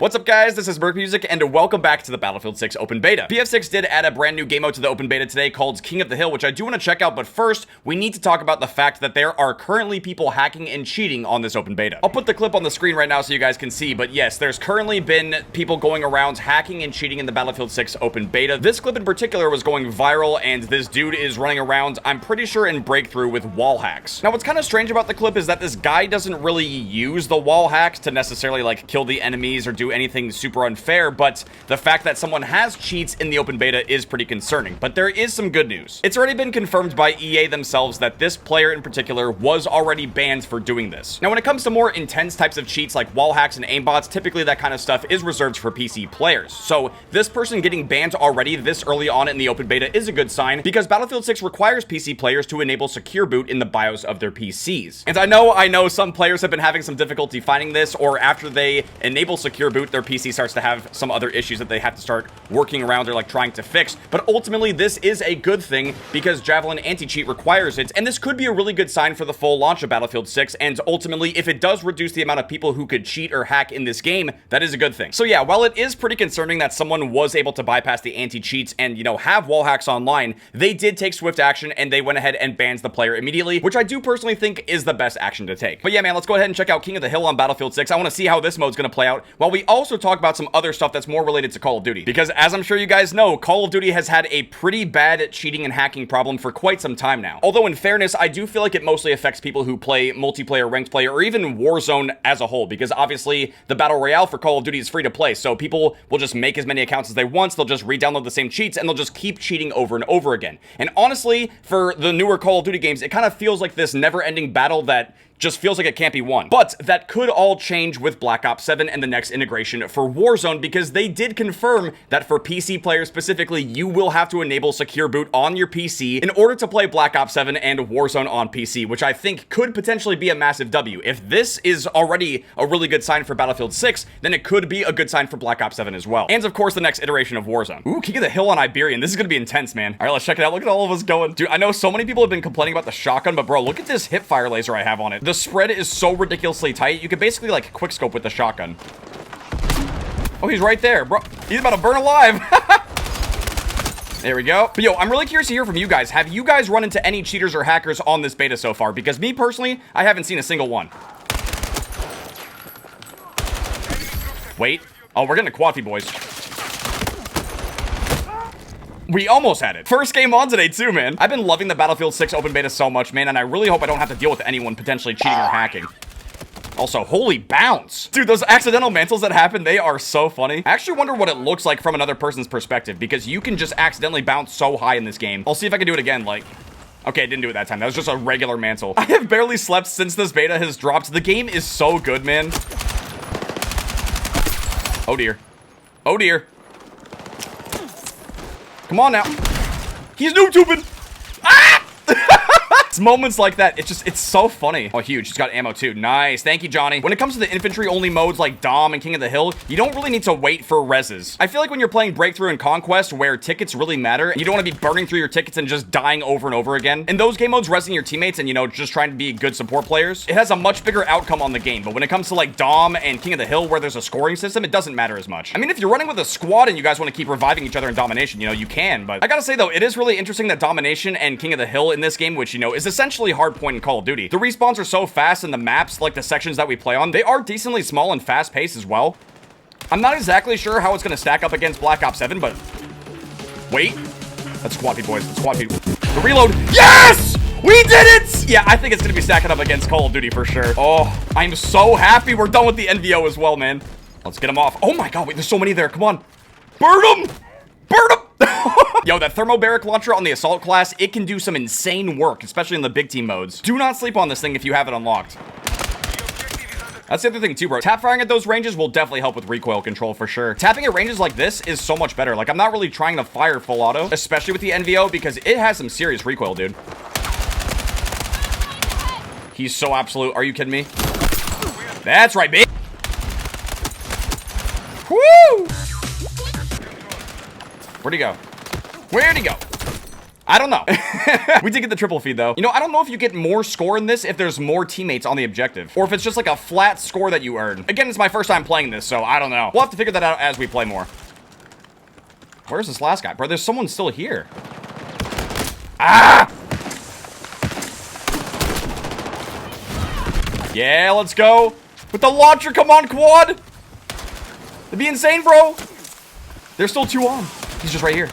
What's up guys, this is Merc Music and welcome back to the Battlefield 6 Open Beta. BF6 did add a brand new game mode to the Open Beta today called King of the Hill, which I do want to check out, but first, we need to talk about the fact that there are currently people hacking and cheating on this Open Beta. I'll put the clip on the screen right now so you guys can see, but yes, there's currently been people going around hacking and cheating in the Battlefield 6 Open Beta. This clip in particular was going viral and this dude is running around, I'm pretty sure in Breakthrough with wall hacks. Now what's kind of strange about the clip is that this guy doesn't really use the wall hacks to necessarily like kill the enemies or do anything super unfair, but the fact that someone has cheats in the Open Beta is pretty concerning. But there is some good news. It's already been confirmed by EA themselves that this player in particular was already banned for doing this. Now, when it comes to more intense types of cheats like wall hacks and aimbots, typically that kind of stuff is reserved for PC players. So this person getting banned already this early on in the Open Beta is a good sign because Battlefield 6 requires PC players to enable secure boot in the BIOS of their PCs. And I know some players have been having some difficulty finding this, or after they enable secure boot, their PC starts to have some other issues that they have to start working around or like trying to fix. But ultimately this is a good thing because Javelin anti-cheat requires it, and this could be a really good sign for the full launch of Battlefield 6, and ultimately if it does reduce the amount of people who could cheat or hack in this game, that is a good thing. So yeah, while it is pretty concerning that someone was able to bypass the anti-cheats and, you know, have wall hacks online, they did take swift action and they went ahead and banned the player immediately, which I do personally think is the best action to take. But yeah, man, let's go ahead and check out King of the Hill on Battlefield 6. I want to see how this mode's going to play out, while we also talk about some other stuff that's more related to Call of Duty. Because as I'm sure you guys know, Call of Duty has had a pretty bad cheating and hacking problem for quite some time now. Although in fairness, I do feel like it mostly affects people who play multiplayer, ranked play, or even Warzone as a whole, because obviously the Battle Royale for Call of Duty is free to play, so people will just make as many accounts as they want, they'll just re-download the same cheats, and they'll just keep cheating over and over again. And honestly, for the newer Call of Duty games, it kind of feels like this never-ending battle that just feels like it can't be won. But that could all change with Black Ops 7 and the next integration for Warzone, because they did confirm that for PC players specifically, you will have to enable secure boot on your PC in order to play Black Ops 7 and Warzone on PC, which I think could potentially be a massive W. If this is already a really good sign for Battlefield 6, then it could be a good sign for Black Ops 7 as well. And of course, the next iteration of Warzone. Ooh, King of the Hill on Iberian. This is gonna be intense, man. All right, let's check it out. Look at all of us going. Dude, I know so many people have been complaining about the shotgun, but bro, look at this hip fire laser I have on it. The spread is so ridiculously tight. You could basically like quickscope with the shotgun. Oh, he's right there, bro. He's about to burn alive. There we go. But yo, I'm really curious to hear from you guys. Have you guys run into any cheaters or hackers on this beta so far? Because me personally, I haven't seen a single one. Wait. Oh, we're getting a quad feed, boys. We almost had it. First game on today too, man. I've been loving the Battlefield 6 Open Beta so much, man, and I really hope I don't have to deal with anyone potentially cheating or hacking. Also, holy bounce. Dude, those accidental mantles that happen, they are so funny. I actually wonder what it looks like from another person's perspective, because you can just accidentally bounce so high in this game. I'll see if I can do it again, like... Okay, I didn't do it that time. That was just a regular mantle. I have barely slept since this beta has dropped. The game is so good, man. Oh, dear. Oh, dear. Come on now. He's noob tubing. Ah! It's moments like that. It's so funny. Oh, huge. He's got ammo too. Nice. Thank you, Johnny. When it comes to the infantry only modes like Dom and King of the Hill, you don't really need to wait for reses. I feel like when you're playing Breakthrough and Conquest, where tickets really matter, you don't want to be burning through your tickets and just dying over and over again. In those game modes, resing your teammates and, you know, just trying to be good support players, it has a much bigger outcome on the game. But when it comes to like Dom and King of the Hill, where there's a scoring system, it doesn't matter as much. I mean, if you're running with a squad and you guys want to keep reviving each other in domination, you know, you can. But I gotta say though, it is really interesting that domination and King of the Hill in this game, which, you know, is essentially hard point in Call of Duty. The respawns are so fast, and the maps, like the sections that we play on, they are decently small and fast paced as well. I'm not exactly sure how it's going to stack up against Black Ops 7, but wait, that's squad feed, boys. That's squad feed. The reload. Yes, we did it. Yeah, I think it's going to be stacking up against Call of Duty for sure. Oh, I'm so happy we're done with the NVO as well, man. Let's get them off. Oh my god, wait, there's so many there. Come on, burn them, burn them. Yo, that thermobaric launcher on the assault class, it can do some insane work, especially in the big team modes. Do not sleep on this thing if you have it unlocked. That's the other thing too, bro. Tap firing at those ranges will definitely help with recoil control for sure. Tapping at ranges like this is so much better. Like, I'm not really trying to fire full auto, especially with the NVO, because it has some serious recoil, dude. He's so absolute. Are you kidding me? That's right, babe. Woo! Where'd he go? Where'd he go? I don't know. We did get the triple feed though. You know, I don't know if you get more score in this if there's more teammates on the objective, or if it's just like a flat score that you earn. Again, it's my first time playing this, so I don't know. We'll have to figure that out as we play more. Where's this last guy? Bro, there's someone still here. Ah! Yeah, let's go. With the launcher, come on, quad. It'd be insane, bro. There's still 2 on. He's just right here.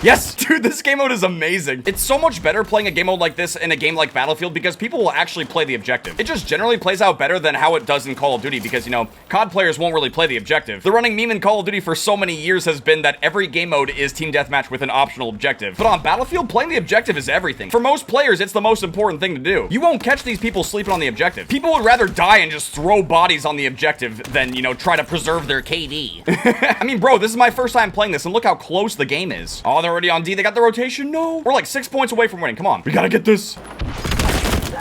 Yes, dude, this game mode is amazing. It's so much better playing a game mode like this in a game like Battlefield because people will actually play the objective. It just generally plays out better than how it does in Call of Duty because, you know, COD players won't really play the objective. The running meme in Call of Duty for so many years has been that every game mode is team deathmatch with an optional objective. But on Battlefield, playing the objective is everything. For most players, it's the most important thing to do. You won't catch these people sleeping on the objective. People would rather die and just throw bodies on the objective than, you know, try to preserve their KD. I mean, bro, this is my first time playing this and look how close the game is. Oh, they're already on D. They got the rotation. No, we're like 6 points away from winning. Come on, we gotta get this.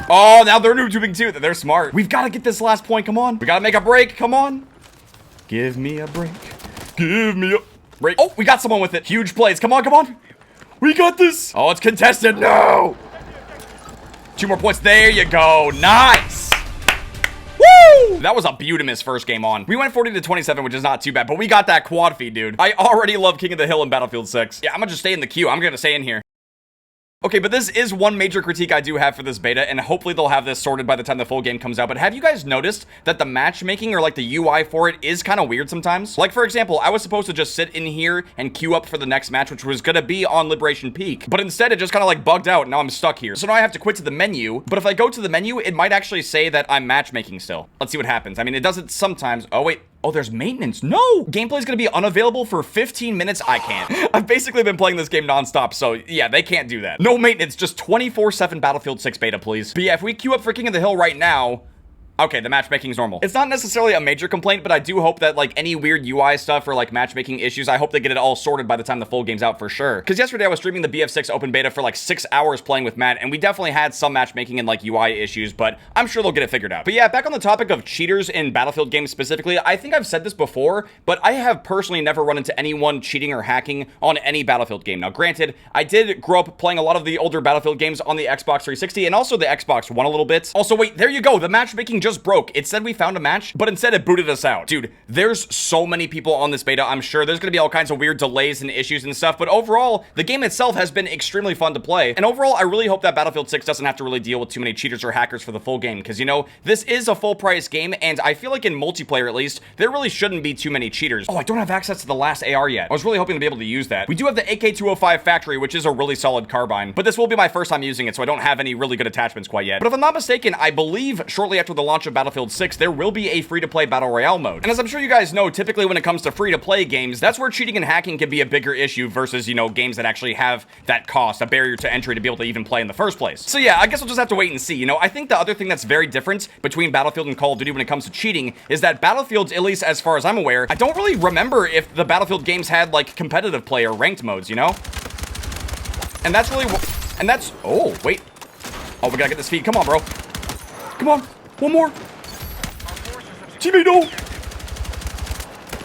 Oh, now they're noob tubing too. They're smart. We've got to get this last point. Come on, we gotta make a break. Come on, give me a break. Give me a break. Oh, we got someone with it. Huge plays. Come on, come on, we got this. Oh, it's contested. No, 2 more points. There you go. Nice. Woo! That was a beautimous first game on. We went 40-27, which is not too bad, but we got that quad feed, dude. I already love King of the Hill in Battlefield 6. Yeah, I'm gonna just stay in the queue. I'm gonna stay in here. Okay, but this is one major critique I do have for this beta, and hopefully they'll have this sorted by the time the full game comes out. But have you guys noticed that the matchmaking or like the UI for it is kind of weird sometimes? Like, for example, I was supposed to just sit in here and queue up for the next match, which was gonna be on Liberation Peak. But instead, it just kind of like bugged out, and now I'm stuck here. So now I have to quit to the menu. But if I go to the menu, it might actually say that I'm matchmaking still. Let's see what happens. I mean, it does it sometimes. Oh, wait. Oh, there's maintenance. No! Gameplay is gonna be unavailable for 15 minutes. I can't. I've basically been playing this game nonstop, so yeah, they can't do that. No maintenance, just 24/7 Battlefield 6 beta, please. But yeah, if we queue up for King of the Hill right now, okay, the matchmaking is normal. It's not necessarily a major complaint, but I do hope that like any weird UI stuff or like matchmaking issues, I hope they get it all sorted by the time the full game's out for sure. Because yesterday I was streaming the BF6 Open Beta for like 6 hours playing with Matt, and we definitely had some matchmaking and like UI issues, but I'm sure they'll get it figured out. But yeah, back on the topic of cheaters in Battlefield games specifically, I think I've said this before, but I have personally never run into anyone cheating or hacking on any Battlefield game. Now, granted, I did grow up playing a lot of the older Battlefield games on the Xbox 360 and also the Xbox One a little bit. Also, wait, there you go. The matchmaking just broke. It said we found a match, but instead it booted us out. Dude, there's so many people on this beta. I'm sure there's gonna be all kinds of weird delays and issues and stuff, but overall, the game itself has been extremely fun to play. And overall, I really hope that Battlefield 6 doesn't have to really deal with too many cheaters or hackers for the full game, because, you know, this is a full price game, and I feel like in multiplayer at least, there really shouldn't be too many cheaters. Oh, I don't have access to the last AR yet. I was really hoping to be able to use that. We do have the AK-205 factory, which is a really solid carbine, but this will be my first time using it, so I don't have any really good attachments quite yet. But if I'm not mistaken, I believe shortly after the launch of Battlefield 6, there will be a free-to-play battle royale mode. And as I'm sure you guys know, typically when it comes to free-to-play games, that's where cheating and hacking can be a bigger issue versus, you know, games that actually have that cost, a barrier to entry to be able to even play in the first place. So yeah, I guess we'll just have to wait and see. You know, I think the other thing that's very different between Battlefield and Call of Duty when it comes to cheating is that Battlefield, at least as far as I'm aware, I don't really remember if the Battlefield games had like competitive play or ranked modes, you know? And that's really oh, wait. Oh, we gotta get this feed. Come on, bro. Come on. One more. Teammate, no!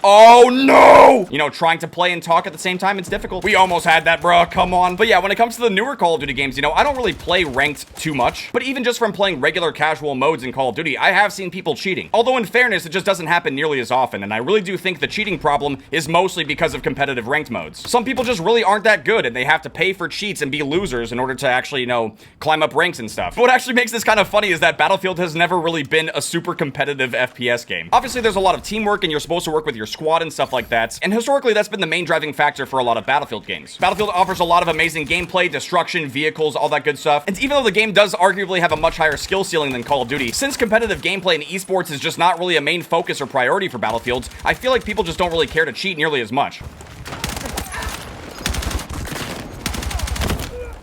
Oh, no! You know, trying to play and talk at the same time, it's difficult. We almost had that, bro. Come on. But yeah, when it comes to the newer Call of Duty games, you know, I don't really play ranked too much. But even just from playing regular casual modes in Call of Duty, I have seen people cheating. Although in fairness, it just doesn't happen nearly as often. And I really do think the cheating problem is mostly because of competitive ranked modes. Some people just really aren't that good, and they have to pay for cheats and be losers in order to actually, you know, climb up ranks and stuff. But what actually makes this kind of funny is that Battlefield has never really been a super competitive FPS game. Obviously, there's a lot of teamwork, and you're supposed to work with your squad and stuff like that, and historically that's been the main driving factor for a lot of Battlefield games. Battlefield offers a lot of amazing gameplay, destruction, vehicles, all that good stuff, and even though the game does arguably have a much higher skill ceiling than Call of Duty, since competitive gameplay and esports is just not really a main focus or priority for Battlefield, I feel like people just don't really care to cheat nearly as much.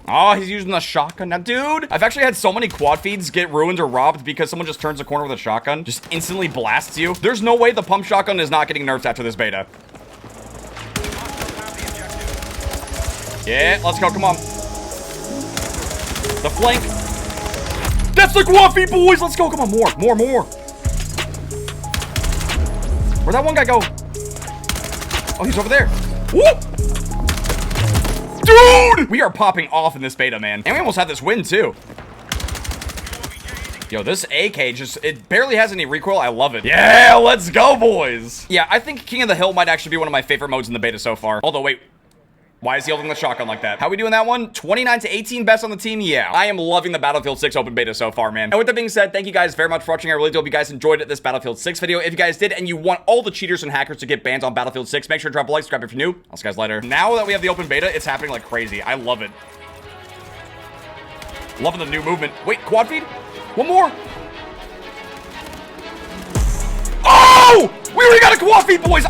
Oh, he's using the shotgun now. Dude, I've actually had so many quad feeds get ruined or robbed because someone just turns a corner with a shotgun, just instantly blasts you. There's no way the pump shotgun is not getting nerfed after this beta. Yeah, let's go. Come on. The flank. That's the quad feed, boys. Let's go. Come on. More. Where'd that one guy go? Oh, he's over there. Whoop. Dude! We are popping off in this beta, man. And we almost had this win, too. Yo, this AK just, it barely has any recoil. I love it. Yeah, let's go, boys. Yeah, I think King of the Hill might actually be one of my favorite modes in the beta so far. Although, wait. Why is he holding the shotgun like that? How we doing that one? 29 to 18 best on the team? Yeah. I am loving the Battlefield 6 Open Beta so far, man. And with that being said, thank you guys very much for watching. I really do hope you guys enjoyed this Battlefield 6 video. If you guys did and you want all the cheaters and hackers to get banned on Battlefield 6, make sure to drop a like, subscribe if you're new. I'll see you guys later. Now that we have the Open Beta, it's happening like crazy. I love it. Loving the new movement. Wait, quad feed? One more. Oh! We already got a quad feed, boys!